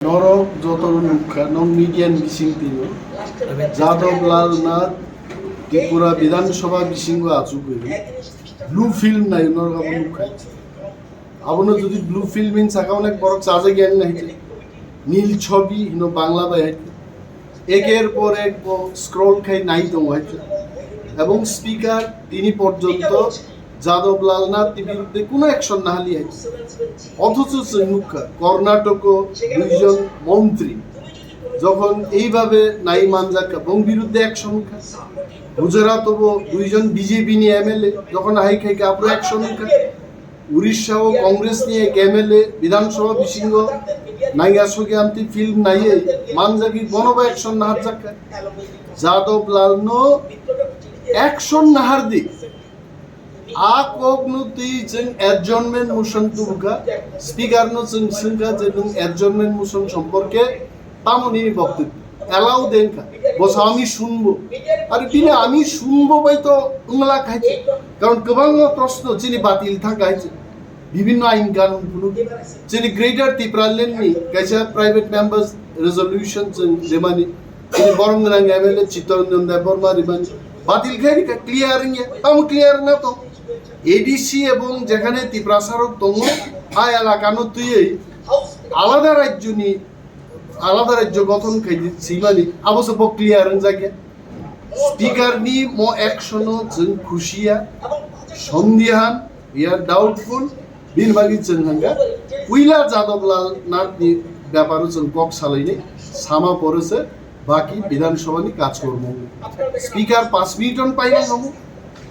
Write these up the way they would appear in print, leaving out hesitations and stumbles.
Norok Jotor Nukha, non median Bisingtino, Jadab Lal Nath, Tipra Bidan Shova Bisingo Azubu, blue film নাই Norga. Abono যদি blue filming থাকা অনেক বড় চার্জে জ্ঞান নাই নীল ছবি বাংলা বাই একের পর এক স্ক্রল খাই নাই তো হয়েছে এবং স্পিকার তিনি পর্যন্ত যাদব লাল নাথের বিরুদ্ধে কোনো অ্যাকশন না হালি আছে অথচ কর্ণাটক দুইজন মন্ত্রী যখন এইভাবে নাই মানজাকা এবং বিরুদ্ধে অ্যাকশন খায় গুজরাট দুইজন বিজেপি নিয়ে এমএলএ যখন হাই খাই আপনি অ্যাকশন খায় উড়িষ্যা ও কংগ্রেস নিয়ে এমএলএ বিধানসভা বিশিঙ্গ নাইগাসকে আনতে ফিল্ম নাইয়ে মানজাকি বনবা অ্যাকশন নাহার জাকা যাদব লাল নো অ্যাকশন নাহার দি আকবনুতি जों অ্যাডজর্নমেন্ট মোশন তুলকা স্পিকার নো जों সিনকা যে অ্যাডজর্নমেন্ট মোশন সম্পর্কে তামনি বক্তব্য এলাও দেনকা বস আমি শুনবো আর তিনি আমি শুনবো বাই তো উংলা খাইছে কারণ গোবাং প্রশ্ন যিনি বাতিল থাকাইছে বিভিন্ন আইন কানুন গুলো যিনি গ্রেটার ত্রিপুরা লেননি কাইসা প্রাইভেট মেম্বার্স রেজলিউশন যেমানি তিনি বরংরাং এমএলএ চিত্তরঞ্জন দেববর্মা রিমানি বাতিল খাই ক্লিয়ারিং তাও ক্লিয়ার না তো এডিসি এবং যেখানে ত্রিপুরা সারক তঙ্গ আ এলাকানো তুই আলাদা রাজ্য নি আলাদা রাজ্য গঠন খাই সিমানি আবশ্যক ক্লিয়ার জায়গা স্পিকার নি মো অ্যাকশন जों খুশিয়া সন্দেহান ইয়ার ডাউটফুল বিনবাগি जों হাঙ্গা উইলা যাদব লাল নাথ নি ব্যাপারে जों কক সালাইনি সামা পড়েছে বাকি বিধানসভানি কাজকর্ম স্পিকার 5 মিনিট পাইনা হবো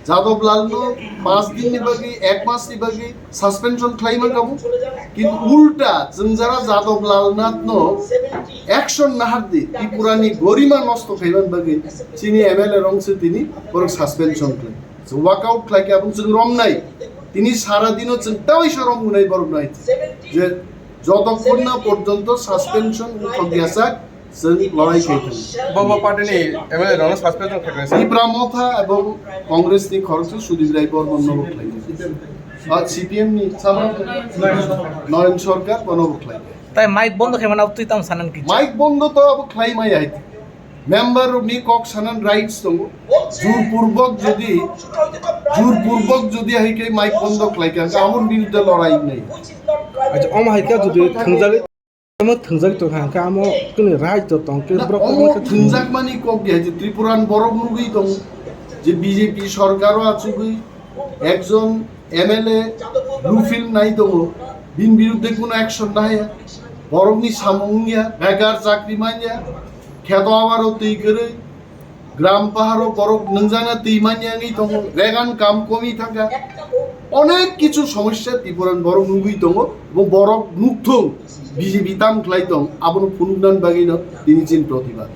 যাদব লাল নো 5 দিন নিবাগি 1 মাস নিবাগি সাসপেনশন ক্লাইমা গাবো কিন্তু উল্টা जों যারা যাদব লাল নাথ নো অ্যাকশন নাহার দি ত্রিপুরানি গরিমা নষ্ট খাইবান বাগি চিনি এমএলএ রংসে তিনি বড় সাসপেনশন ক্লাইম সো ওয়াকআউট ক্লাইকে এবং जों রম নাই তিনি সারা দিনও চিন্তাই সরম নাই বড় নাই যে যতক্ষণ না পর্যন্ত সাসপেনশন গেছা जों লড়াই খাইতাম বাবা পার্টি এমএলএ রং সাসপেনশন খাইছে টিপ্রা মথা এবং কংগ্রেস নি খরচ সুদীপ রায় বর্মন নবক লাগে আর সিপিএম নি সামনে নয়ন সরকার বনবক লাগে তাই মাইক বন্ধ খাই মানে তুই তাম সানান কি মাইক বন্ধ তো আব খাই মাই আইতে মেম্বার নি কক সানান রাইটস তো জোরপূর্বক যদি হাইকে মাইক বন্ধ খাইকা আমন বিরুদ্ধে লড়াই নাই আচ্ছা অম হাইকা যদি থংজালে थंजाक तो हां कामो कने राइट तो तंके ब्रक थंजाक मानी কক গে যে ত্রিপুরান বড় মুগই দং যে বিজেপি সরকারও আছে গই একজন এমএলএ ব্লু ফিল্ম নাই তো বিন বিরুদ্ধে কোনো অ্যাকশন নাই বরংনি সামুঙ্গিয়া বেকার চাকরি মাইয়া খেত আবারও তুই করে গ্রাম পাহাড়ও বড় নংজানা তুই মাইয়া নেই তো রেগান কাম কমি থাকা অনেক কিছু সমস্যা ত্রিপুরান বড় মুগই দং এবং বড় মুগ্ধ বিজেপি তাম ক্লাইতং আবনো ফুনুদান বাগিনা তিনি চিন প্রতিবাদ